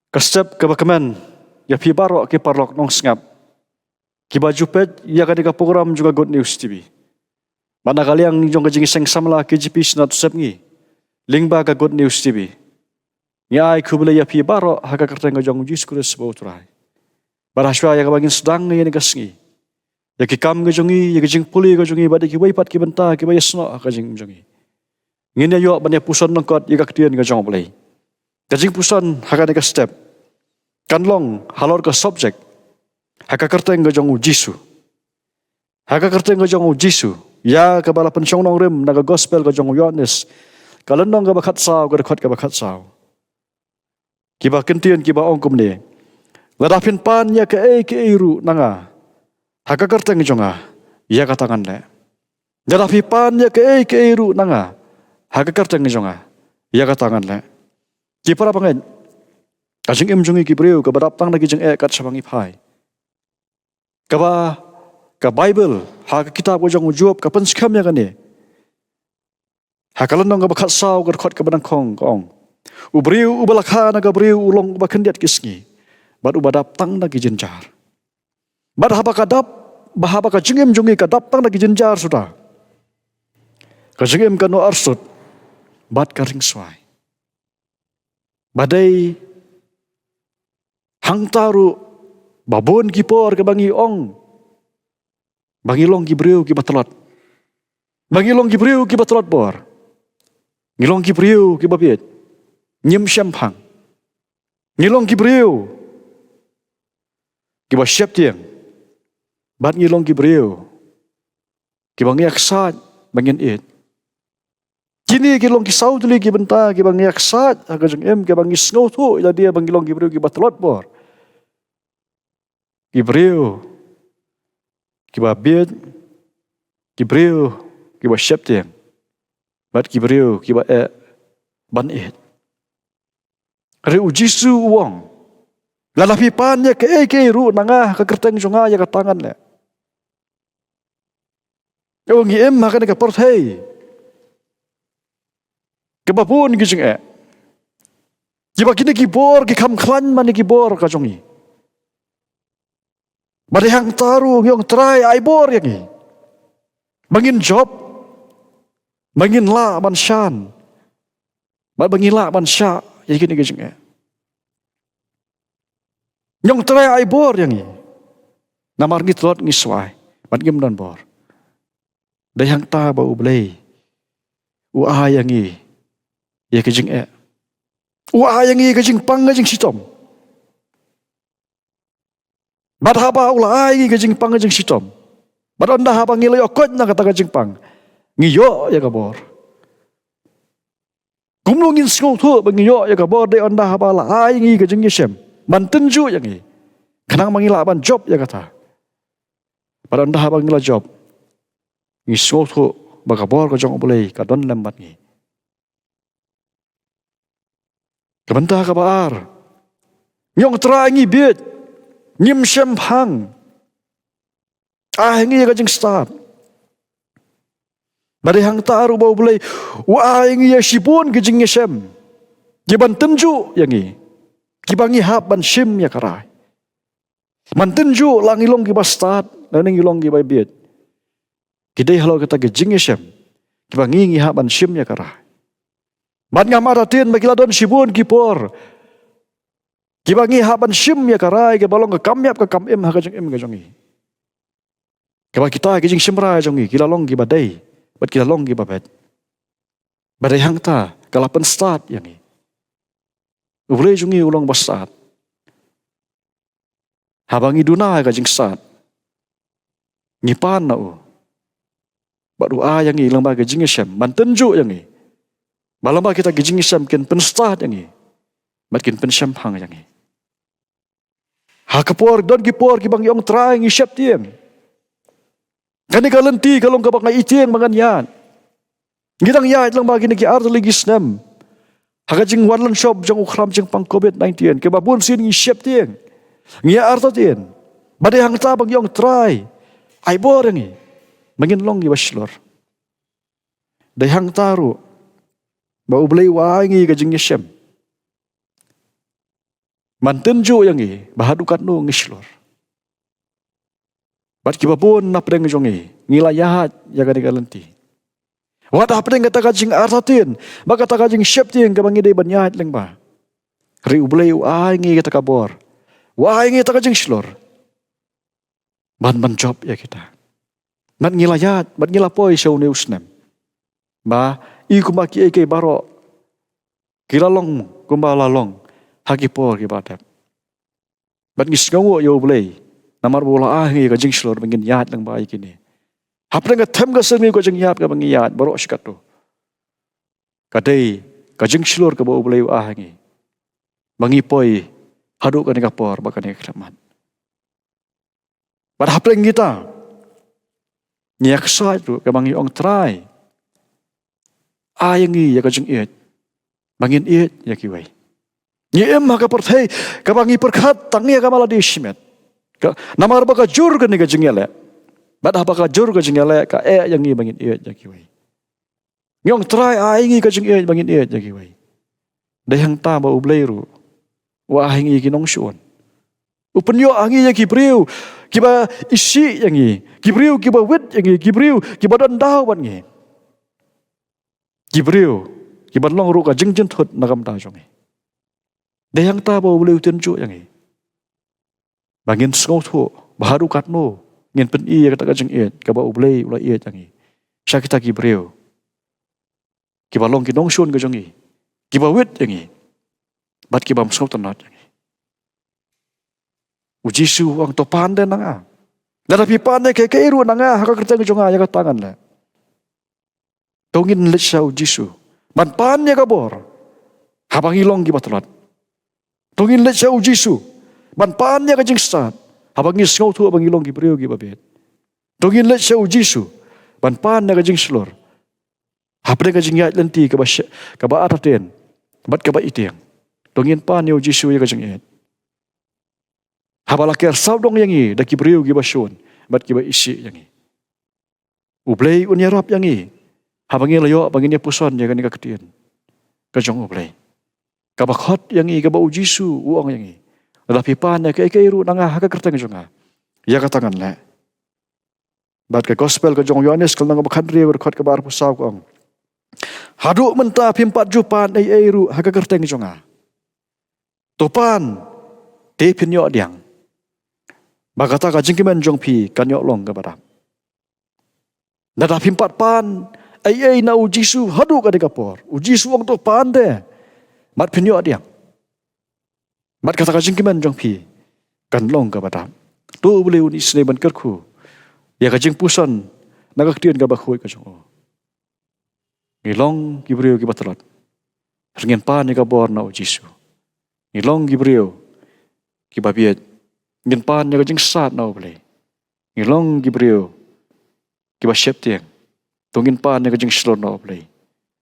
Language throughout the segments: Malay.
Kastep kebakeman, ya pi barok ke parlok nong sengap. Kiba jupet, ya kadika program juga Good News TV. Mana kalian jong kajing seng samla KGP sinat sep ngi. Lingba ka Good News TV. Ya ai kubule ya pi barok haka kerteng jong jis kules sebau turai. Baraswa ya kabangin sedang ngi ni kasngi. Ya ki kam jongi, ya kajing puli jongi, badi ki waipat ki benta ki bayasno kajing jongi. Ngin ya yo banya puson nongkot ya kaktian jong boleh. Kajing puson haka ni ka step. Kanlong halor ka subject. Haka kerteng jong Jisu. Haka kerteng jong Jisu. Ya kabala pensyong nong rem naga gospel jong Yohanes. Kalendong ka bakat saw ka dekot ka bakat saw. Kiba kentian kiba ongkum ni. Ladapin pan ya ke iru nanga. Haka kerteng jonga. Ya katangan le. Ladapi pan ya ke iru nanga. Haka kerteng jonga. Ya katangan le. Kipara pangen. Kajing jongi kibriu ka badaptang lagi jeng kat sabangi pai. Kaba ka Bible haka kitab jong Job ka penskam ya kani. Haka lendong ka bakat saw ka dekot ka badang kong. Ubriu ubalakha na ka briu ulong bakendiat kisngi. Bad ubadaptang lagi jenjar. Bad bahaba ka jengem jongi ka daptang lagi jenjar sudah. Ka jengem ka no arsut. Bad ka ringswai. Badai hang taru babon kipor ke bangi ong. Bangi long kibriu ki batelot. Bangi long kibriu ki batelot bor. Ngilong kibriu ki babiet. Nyem syampang. Ngilong kibriu ki ba syap tiang. Bat ngilong kibriu ki bangi aksat bangin it. Kini kilong kisau tuli ki benta ki bangi aksat aga jeng em ki bangi sngow tu ila dia bangilong kibriu ki batelot bor. Kibriu kiba biet kibriu kiba syap tiang. Bat kibriu kiba ban it. Kari ujisu uang. Lalapi pannya ke ru nangah ka kerteng jonga ya ka tangan le. Yo ngi em makan ka porthei. Kebapun ki jeng Kiba kini kibor ki kam klan mani kibor ka jongi. Bade hang taru yong try ai bor yangi. Bangin job. Bangin la ban shan. Bangin la ban sya ya kini ki jeng Nyong try ai bor yangi. Namar ngi telot ngi swai. Ban gem dan bor. Dai hang ta bau blei. U a yangi. Ya ke jeng U a yangi ke jeng pang ke jeng sitom. Bad haba ula ai ke jeng pang ke jeng sitom. Bad onda haba ngilay okot na kata ke jeng pang. Ngiyo ya ka bor. Kumlungin singong tu bengiyo ya ka bor dai onda haba la ai ngi ke jeng yesem. Mantenju yangi. Kanang mangila ban job ya kata. Pada anda habang ngila job. Ngi soto baka bor ko jong boleh ka don lembat ngi. Kabenta ka baar. Nyong tra ngi biet. Nyim syem hang. Ngi ka jeng start. Bari hang taru bau boleh. Ngi ya sipun ke jeng yesem. Jiban tenju yangi. Kibangi hab ban shim ya karai. Mantenju lang ilong ki bastad, naning ilong ki biet. Kidai halau kita ke jing yesem. Kibangi ngi hab ban shim ya karai. Ban ngamara tin magila don sibun kipor. Kibangi hab ban shim ya karai ke balong ke kamyap ke kamem ha ka jeng em ka jongi. Kiba kita ke jing simra jongi, kila long ki badai, bat kila long ki babet. Badai hang ta kalapan start yangi. Ulai jungi ulong basat. Habangi duna ka jing sat. Ngipan na u. Badu a yangi lamba ka jing isem. Mantenju yangi. Balamba kita ka jing isem kin penstat yangi. Matkin pensem hang yangi. Hakapor don kipor kibang yong try ngi syap tiem. Kani ka lenti kalong ka bang itieng mangan yan. Ngidang ya itlang bagi niki arto ligis nem. Haka jing warlan shop jang ukram jing pang COVID-19. Kebabun sin ngi syap tieng. Ngia arto tien. Badai hang tabang yong try. Ai bor yangi. Mangin long gi baslor. Dai hang taru. Bau blei wangi ka jing yesem. Man tenju yang bahadukat nu ngislor. Bat kibabon na pedeng jongi ngilayahat ya gadi galenti. Wadah pedeng kata kajing artatin, maka kata kajing syepting ka bangi de banyahat leng ba. Ri ublei ngi kata kabor. Ngi kata kajing slor. Man job ya kita. Man ngilayat, man ngilapoi syau ne usnem. Ba i kumaki eke baro kilalong kumbalalong hakipor kibadap. Bat ngisngawo yo ublei. Namar bola ngi kajing slor bangin yat lang ba ikini. Hapren ka them ka sengi ko jing yat ka bangi yat baro sikato. Kadai kajing slor ka bo ublei ngi. Bangi poi haduk ka ni kapor baka ni kramat. Bat hapren kita nyak sa itu ka bangi ong try. Ayangi ya kajing iet. Bangin iet ya kiwai. Nyem ka perthai ka bangi perkhat tangi ka mala di shimet. Namar baka jur ka ni kajing yale. Bat baka jur ka jing yale ka yang ngi bangin iet ya kiwai. Nyong try ayangi kajing iet bangin iet ya kiwai. Dayang ta ba ublei ru. Wa hingi kinong syuon. Upenyo angi ya kibriu. Kiba isi yang ngi. Kibriu kiba wit yang ngi. Kibriu kiba dandau ban ngi. Kibriu kiba long ru ka jing thut nakam ta jong ngi. Dayang ta ba ublei tenju yang ngi. Bangin sengau tu baharu katno ngin pen i kata kajing iet kaba ublei ula iet yang ngi. Syakita kibriu. Kiba long kinong syuon ka jong ngi. Kiba wit yang ngi. Bat kiba msengau tanat yang ngi. Uji su ang to pande nanga. Narapi pande ke iru nanga haka kerja ngejonga ya tangan la. Tongin letsa uji su. Man pande ka bor. Habang ilong ki batalat. Tongin letsa uji su. Man pande ka jingsat. Habang ngau tu abang ilong ki brio ki babet. Tongin letsa uji su. Man pande ka jingslor. Hapre ka jingyat lenti ka ba ataten. Bat ka ba itiang. Tongin pande uji su ya ka jingyat. Habala ker sabdong yangi da kibriu ki basyun bat ki ba isi yangi. Ublei unyarap yangi. Habangi layo bangin ya puson ya kan ka ketien. Ka jong ublei. Ka bakhot yangi ka ba ujisu uang yangi. Da pipan ya ka iru nanga haka kerteng jonga. Ya ka tangan le. Bat ka gospel ka jong Yohanes kal nanga bakhandri berkhot ka bar pusaw ko ang. Hadu menta pimpat jupan ai iru haka kerteng jonga. Topan te pinyo diang. Bagata ka jingkiman jong pi kanyo long ka barang. Nada pimpat pan ai na ujisu hadu ka dekapor. Ujisu ang to pan de. Mat pinyo diang. Mat kata ka jingkiman jong pi kan long ka barang. Tu boleh uni sne ban kerku. Ya ka jing pusan nagaktian ka bakhoy ka jong. Ngilong gibriu ki batalat. Ringen pan ni ka bor na ujisu. Ngilong gibriu ki babiet. Ngin pan niya kajing saat na ublay. Ngilong gibriu. Kiba syeptiang. Tungin pan niya kajing slor na ublay.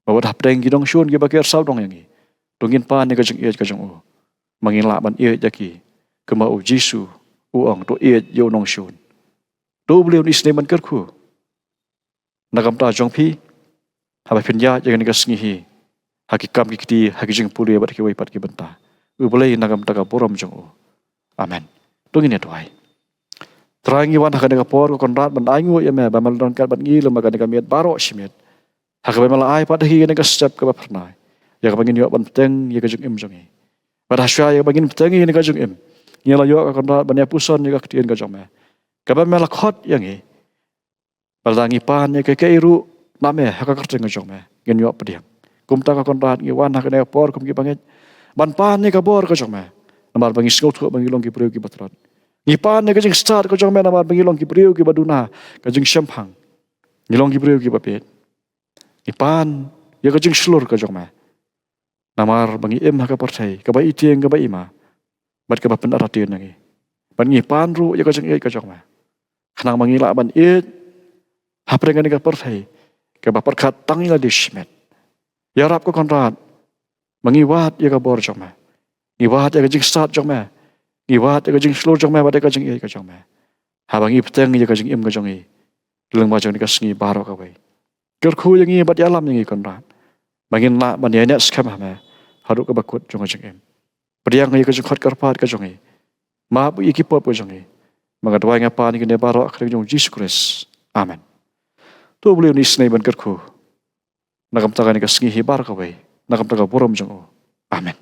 Bawat hapdeng gidong syun kiba kaya sabdong yangi. Tungin pan niya kajing iet kajing u. Mangilaban iet yaki. Kema u jisu. Uang to iet yonong syun. Do ublay unis neman kerku. Nagamta jong pi. Habay pinyat yagan niya sengihi. Hakikam kikiti hakijing puli abat kiway pat kibenta. Ublay nagamta ka boram jong u. Amen. Tungin ya tuai. Terangi wan haka nega por ko konrat ban aingu ya me ba malon kat ban ngi lembaga nega miet baro simet. Haka ba mala ai padahi nega step ka ba pernai. Ya ka bangin yo ban peteng ya ka jung im jongi. Pada hasya ya bangin peteng ya nega jung im. Ngela yo ka konrat ban ya puson ya ka ketien ka jong me. Ka ba mala khot ya ngi. Balangi pan ya ke iru na me haka kerteng ka jong me. Ngin yo pediang. Kumta ka konrat ngi wan haka nega por kum ki bangit. Ban pan ya ka bor ka jong me. Namar bangi sengau tu bangi long ki priu ki batrat. Ngipan ne kajing start ko jong me namar bangi long ki priu ki baduna kajing syampang. Ngilong ki priu ki bapet. Ngipan ya kajing slur ka jong me. Namar bangi em haka percay ka ba itieng ka ba ima. Bat ka ba pendaratin ngi. Ban ngipan ru ya kajing iet ka jong me. Kanang mangila ban iet haprengan ka percay ka ba perkat tangila di shimet. Ya rap ko konrat mangiwat ya ka bor jong me. Ngiwat ya kajing start jong me. Ngiwat ya kajing slow jong me. Wad ya kajing iet ka jong me. Habang ipeteng ya kajing im ka jong i. Leng ba jong ni kasengi baro ka way. Kerku yang i bat yalam yang i konrat. Bangin la ban ya nek skam me. Haduk ka bakut jong kajing im. Pediang ia kejung khat karpat kejungi. Maaf ia kipot kejungi. Mengadwai ngapa ni kene barok kejung Jesus Christ. Amen. Tu beliau ni snai ban kerku. Nakam taga ni kasengi hibar kawai. Nakam taga borom jung. Amen.